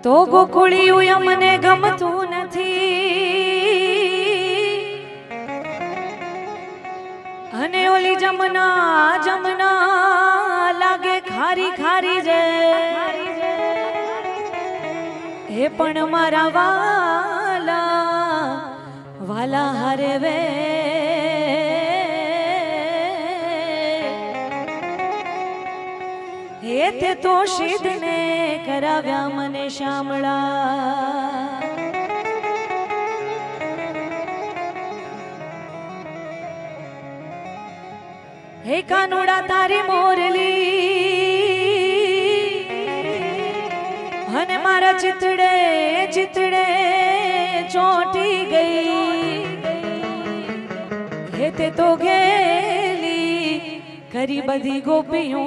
તો ગોકુળિયું અમને ગમતું નથી અને ઓલી જમના જમના લાગે ખારી ખારી રે હે પણ મારા વાલા વાલા હારે વે હે તે તો શીદને કરાવ્યા મને શામળા હે કાનુડા તારી મોરલી અને મારા ચિતડે ચિતડે ચોંટી ગઈ હે તે તો ગેલી કરી બધી ગોપીઓ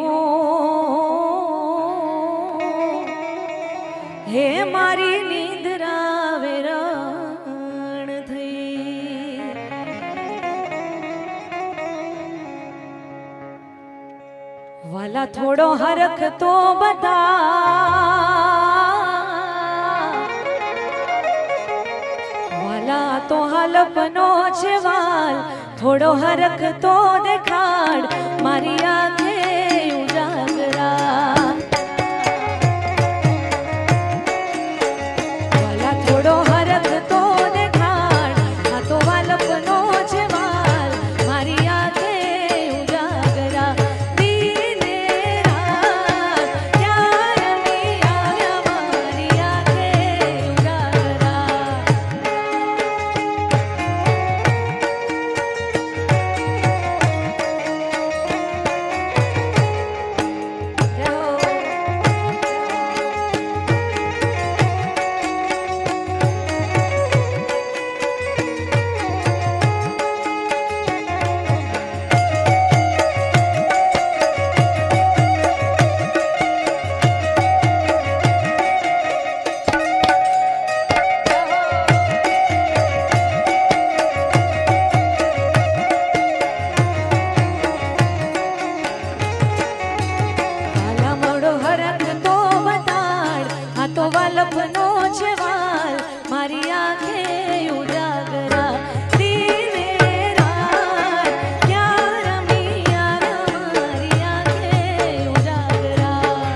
હે મારી નિંદ્રા વેરણ થઈ વાલા થોડો હરખ તો બતા વાલા તો હાલપનો છે વાલ થોડો હરખ તો દેખાડ મારી આંખે ઉજાગરા વાલા થોડો હરખ તો દેખાડ આ તો હાલપનો છે વાલ મારી આંખે ઉજાગરા દીને રાત ક્યારે આવ્યા મારી આંખે ઉજાગરા વાલપનો છે વાલ મારી આંખે ઉજાગરા દીને રાત ક્યાં રમિયા મારી આંખે ઉજાગરા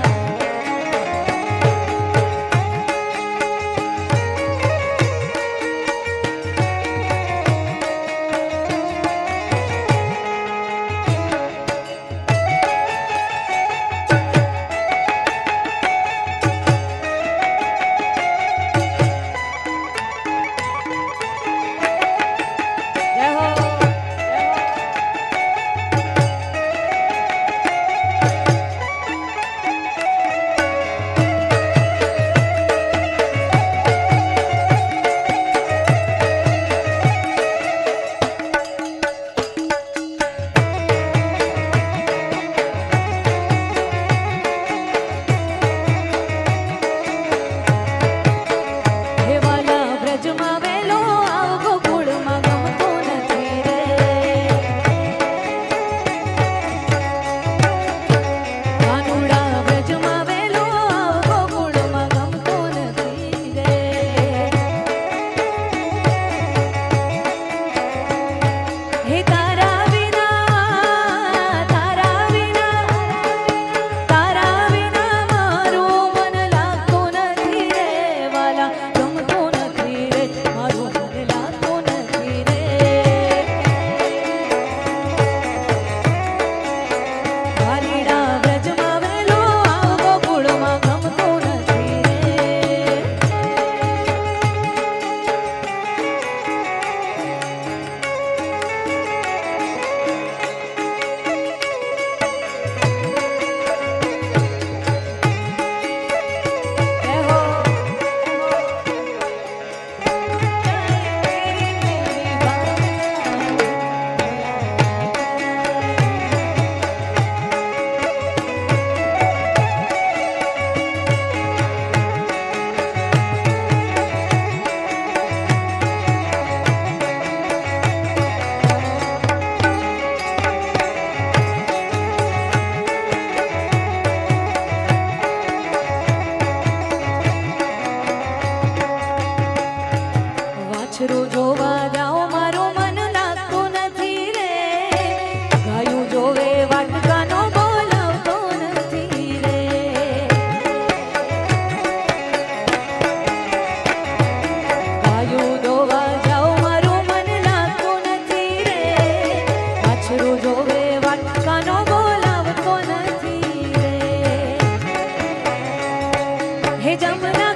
જમના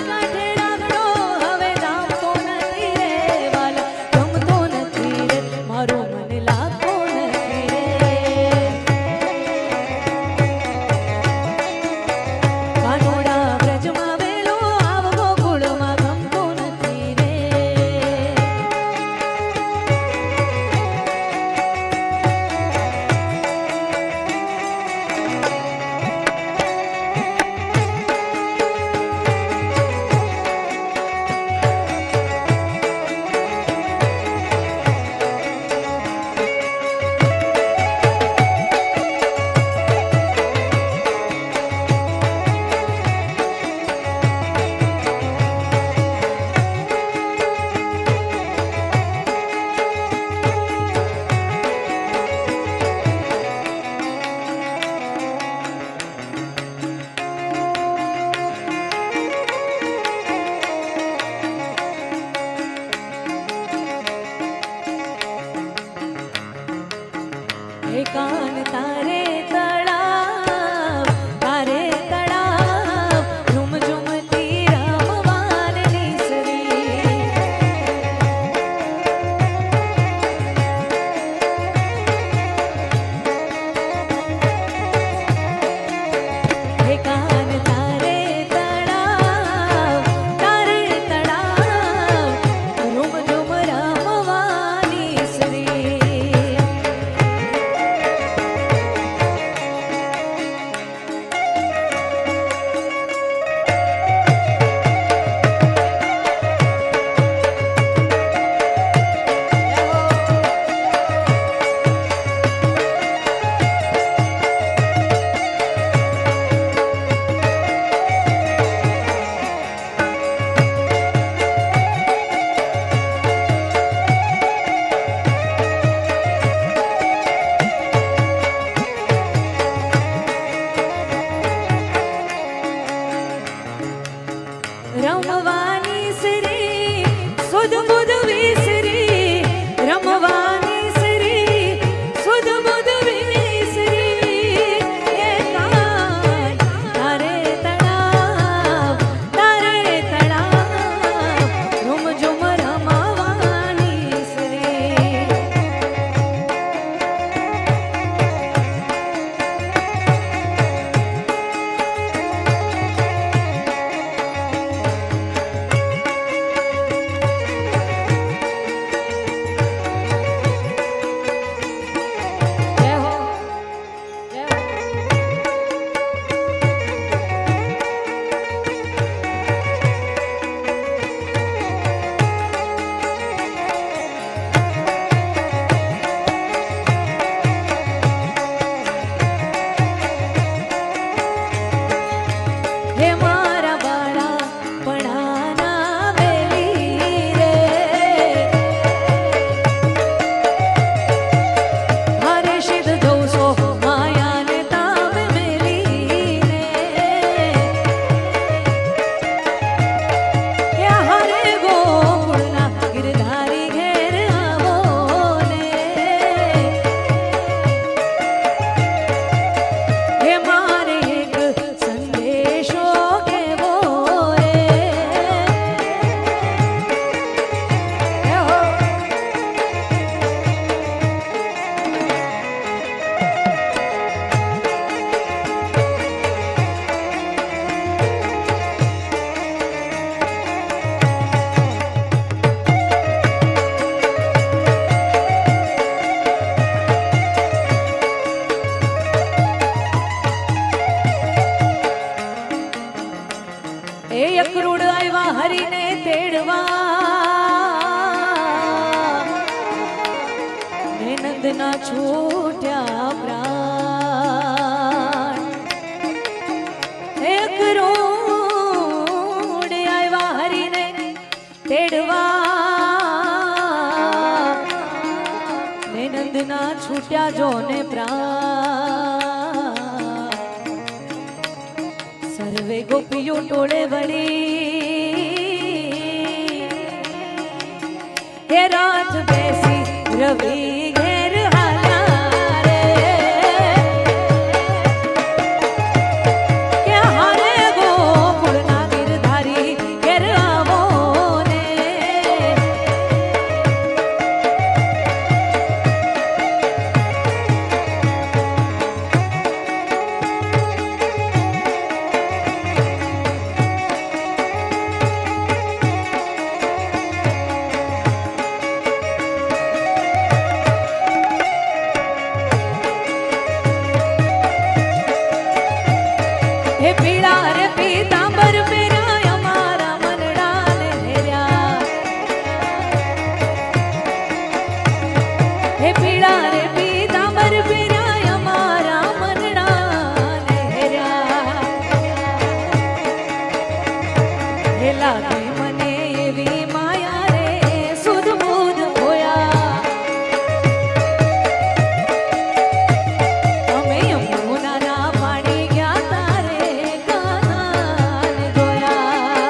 કાંઠે રાગડો હવે જામતો નથી રે વાલા, ગમતો નથી રે મારું મન લાગતો નથી રે. કાનોડા વ્રજમાં વેલો આવવો ગોકુળમાં ગમતો નથી રે. કાન તારે તળાવ ઝુમ ઝુમતી રમવાની સરી. હે કાન તારે તળાવ ઝુમ ઝુમ રમવાની સરી. રમવાની સરી સુધ બુધ વિસરી, રમવાની સરી સુધ બુધ વિસરી. એ કાન તારે તળાવ ઝુમ ઝુમ રમવાની સરી. હે મારા બાળા પણાના વેલી રે, હારે સિદ્ધ જોશો માયાને તામે મેલી રે. કે હારે ગોકુળના ગિરધારી ઘેર આવો ને. હે મારે એક સંદેશો કેવો રે. હે હો એ અક્રૂડ આવ્યા હરીને તેડવા, ને નંદના છૂટ્યા પ્રાણ. એ અક્રૂડ આવ્યા હરીને તેડવા, ને નંદના છૂટ્યા જોને પ્રાણ. સર્વે ગોપીઓ ટોળે વળી, હે રાત બેસી રવિ ઘેર હાલ્યા રે. હે પીળા રે પીતાંબર પહેર્યા અમારા મનડાને હેર્યા હે પીળા રે પીતાંબર પહેર્યા અમારા મનડાને હેર્યા હે લાગે મને એવી માયા રે સુધ બુધ હોયા અમે યમુનાના પાણી ગયા તારે કાનાને જોયા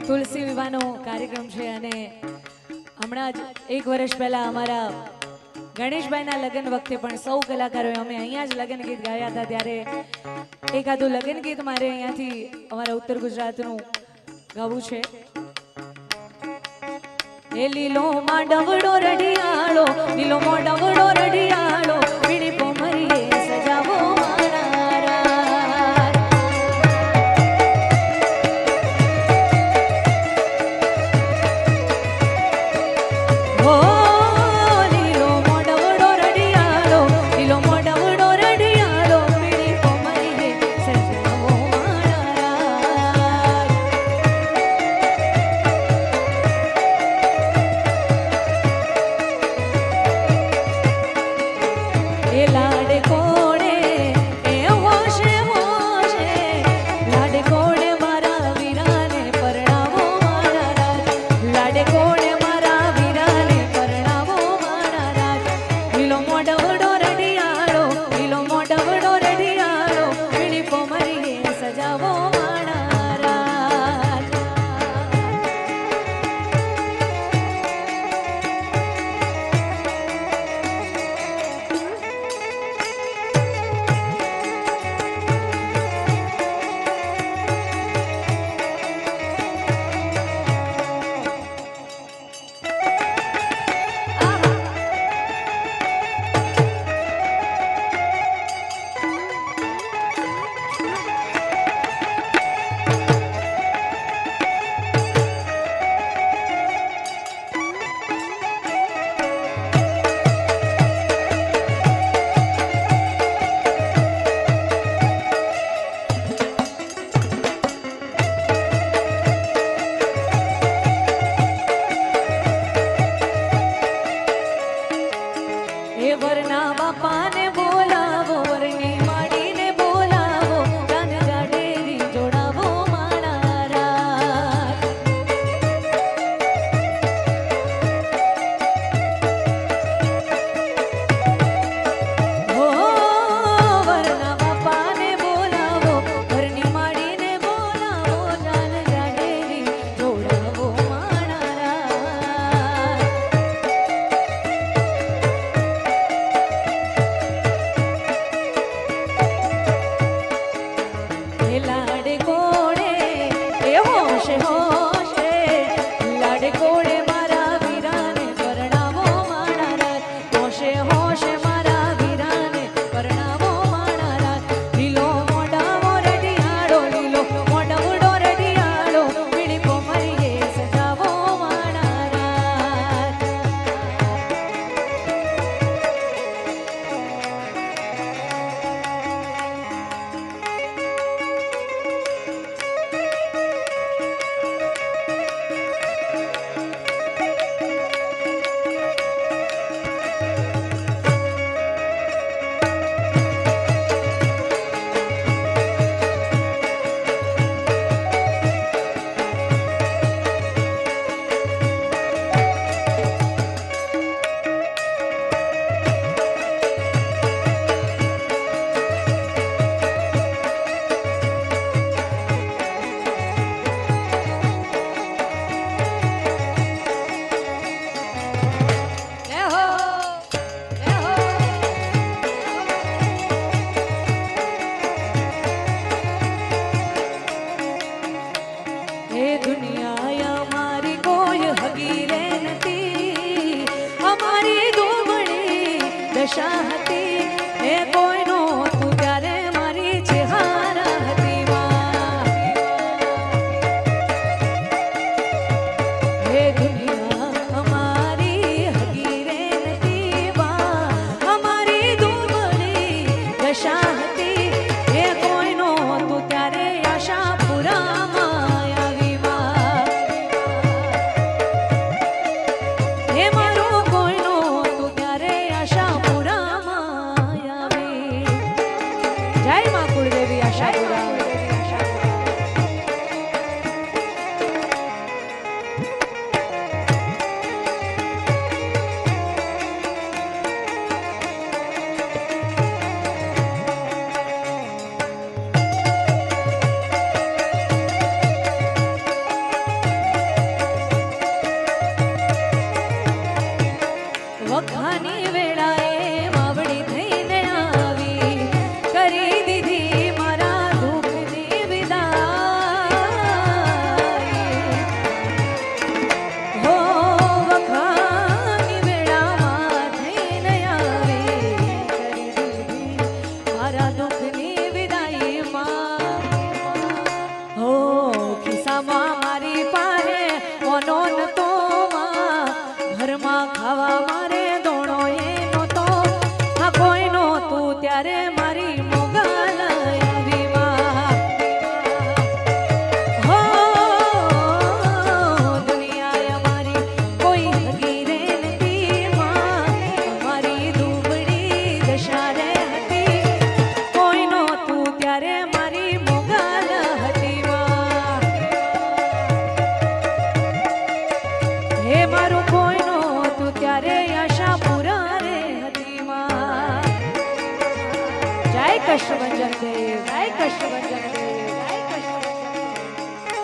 તુલસી વિવાહનો કાર્યક્રમ છે અને હમણાં જ 1 વર્ષ પહેલા અમારા ગણેશભાઈના લગ્ન વખતે પણ સૌ કલાકારોએ અમે અહીંયા જ લગ્ન ગીત ગાયા હતા ત્યારે એકાદું લગ્ન ગીત મારે અહીંયાથી અમારા ઉત્તર ગુજરાતનું ગાવું છે એ લીલો માંડવડો રઢિયાળો લીલો માંડવડો રઢિયાળો પીળી પોમરીએ સજાવો જય કષ્ટભંજન દેવ જય કષ્ટભંજન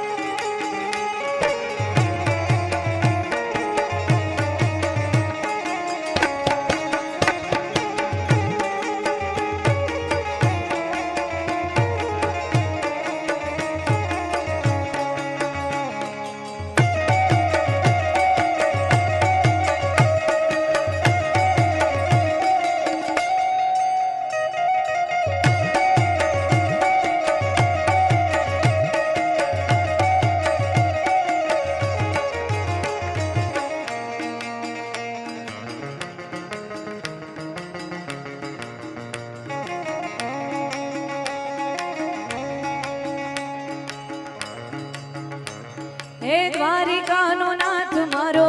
હે દ્વારિકાનો નાથ મારો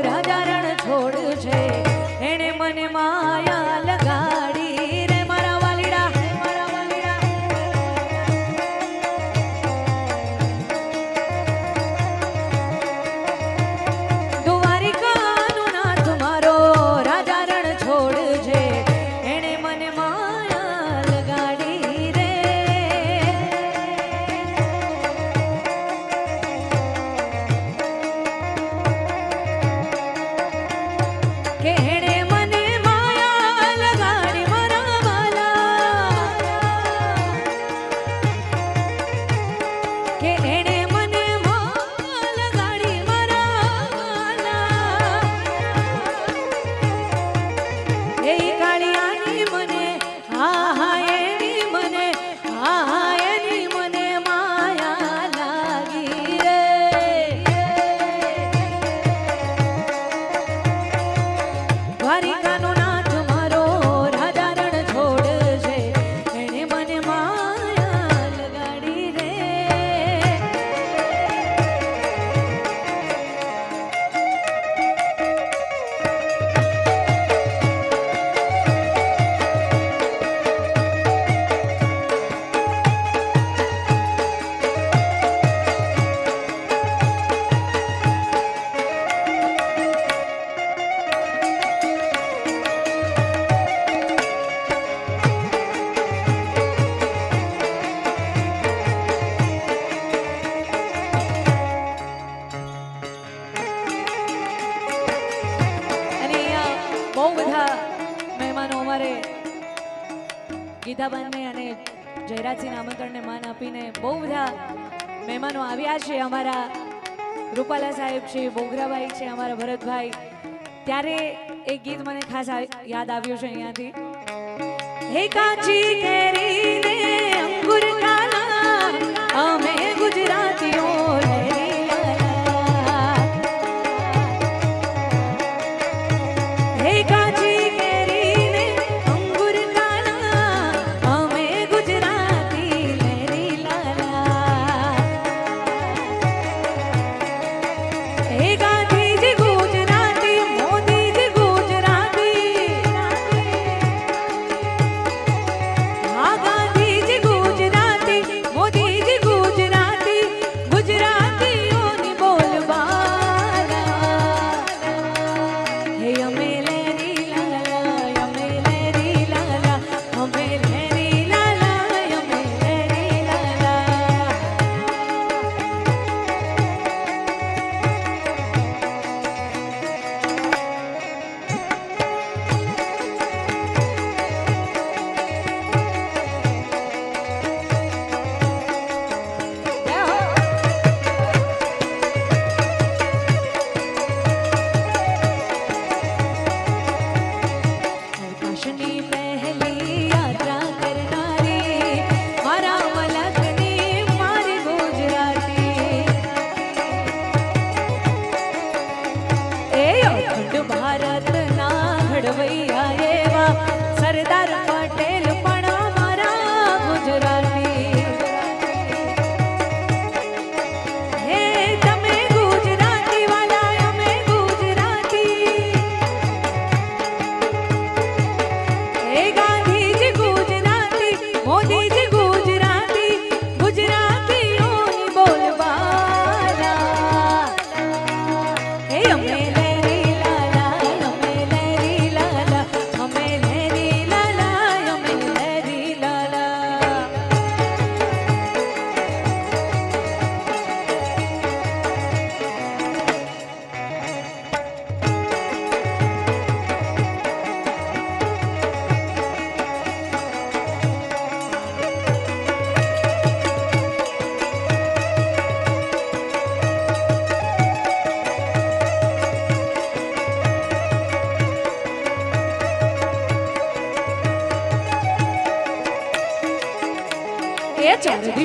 રાજા રણ છોડ છે એણે મને માયા લગાડી રે મારા વાલીડા મારા વાલીડા દ્વારિકાનો નાથ મારો રાજા રણ છોડ છે એણે મને માયા લગાડી રે કે એણે મને માયા લગાડી મારા વાલા કે એણે મને માયા લગાડી મારા વાલા એ કાળિયાની મને હા હા એની મને હા હા એની મને માયા લાગી રે દ્વારિકાનો નાથ મારો રાજા રણ છોડ છે એણે મને માયા લગાડી રે અને અહીંયા બહુ બધા મહેમાનો અમારે ગીતાબેનને અને જયરાજસિંહના આમંત્રણને માન આપીને બહુ બધા મહેમાનો આવ્યા છે અમારા રૂપાલા સાહેબ છે બોગરાભાઈ છે અમારા ભરતભાઈ ત્યારે એક ગીત મને ખાસ યાદ આવ્યું છે અહીંયાથી હે કાચી કેરીને અંગુર કાલા અમે ગુજરાતીઓ લહેરી લાલા હે કાચી કેરીને અંગુર કાલા અમે ગુજરાતી લહેરી લાલા હે ગાંધીજી ગુજરાતી મોદીજી ગુજરાતી હા ગાંધી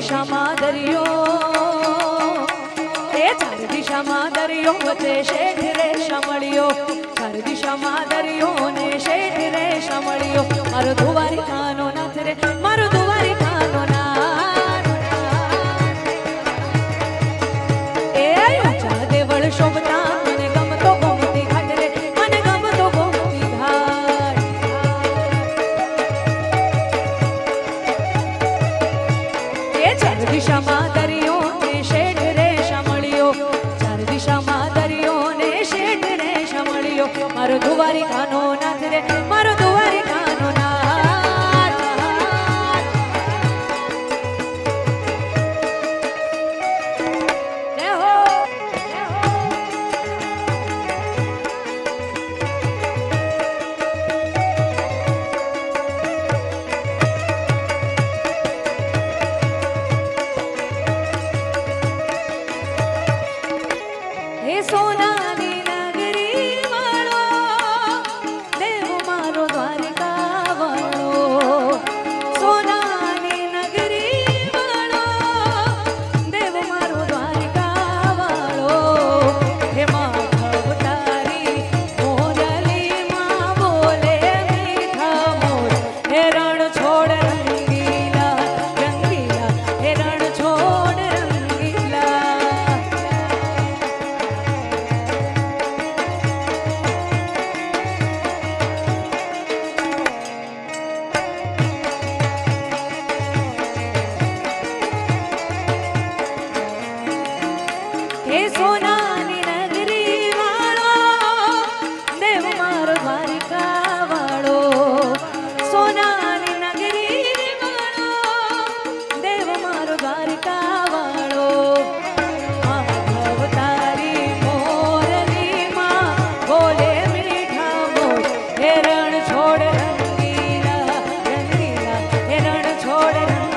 દિશામાં દરિયો, એ ચાર દિશામાં દરિયો વચ્ચે શેઠ રે શામળિયો, ચાર દિશામાં દરિયો ને શેઠ રે શામળિયો, મારો દ્વારિકાનો નાથ રે, મારો દ્વારિકાનો નાથ, એ ઊંચા દેવળ શોભતા મને ગમતો ગોમતી ઘાટ રે, મને ગમતો ગોમતી ઘાટ, એ ચાર દિશામાં દરિયો ને શેઠ રે શામળિયો, ચાર દિશામાં દરિયો ને શેઠ રે શામળિયો, મારો દ્વારિકાનો નાથ રે, મારો દ્વારિકાનો નાથ, જય હો, જય હો. હે સોનાની નગરી વાળો, દેવ મારો દ્વારિકા વાળો, સોનાની નગરી વાળો, દેવ મારો દ્વારિકા વાળો, હે માધવ તારી મોરલીમાં બોલે મીઠા મોર, હે રણ છોડ રંગીલા રંગીલા, હે રણ છોડ રંગીલા, હે સોનાની નગરી વાળો, દેવ મારો દ્વારિકા વાળો, સોનાની નગરી વાળો, દેવ મારો દ્વારિકા વાળો, માધવ તારી મોરલીમાં બોલે મીઠા મોર, હે રણ છોડ રંગીલા રંગીલા, હે રણ છોડ રંગીલા.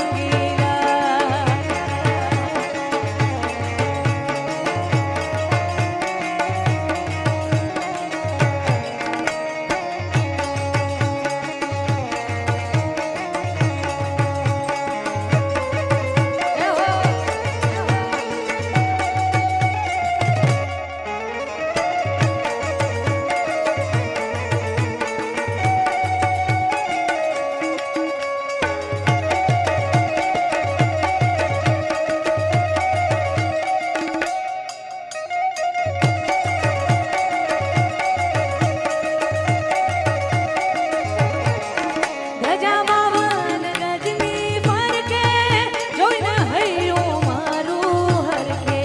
ગજા બાવન ગજની ફરકે, જોઈને હૈયું મારું હરખે,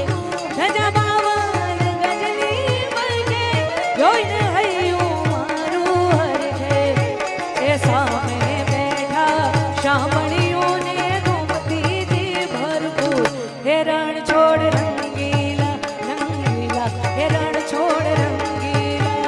ગજા બાવન ગજની ફરકે, જોઈને હૈયું મારું હરખે, એ સામે બેઠા શામળિયોને ગોમતીથી ભરપૂર, હે રણ છોડ રંગીલા રંગીલા, હે રણ છોડ રંગીલા.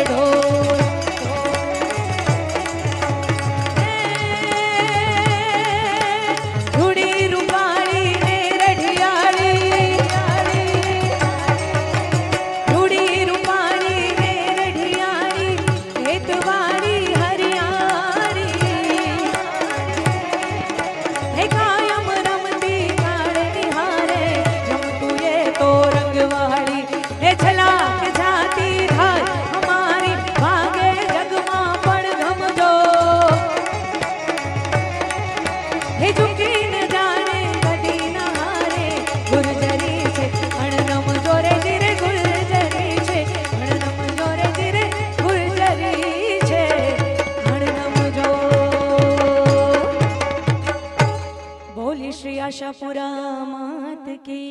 ढोल धूड़ी रूपाली ने रढ़ियाली धूड़ी रूपाली ने रढ़ियाली खेतवाड़ी हरियाली हे कायम रमती काले निहारे रमतू ये तो रंगवाली हे छलाक जाती धार हमारी भागे जगमा पण गमजो हे झुकी न जाने कदी न हारे गुर्जरी छे अणनम जोरे धीरे गुर्जरी छे अणनम जोरे धीरे गुर्जरी छे अणनम जो बोली श्री आशापुरा मात की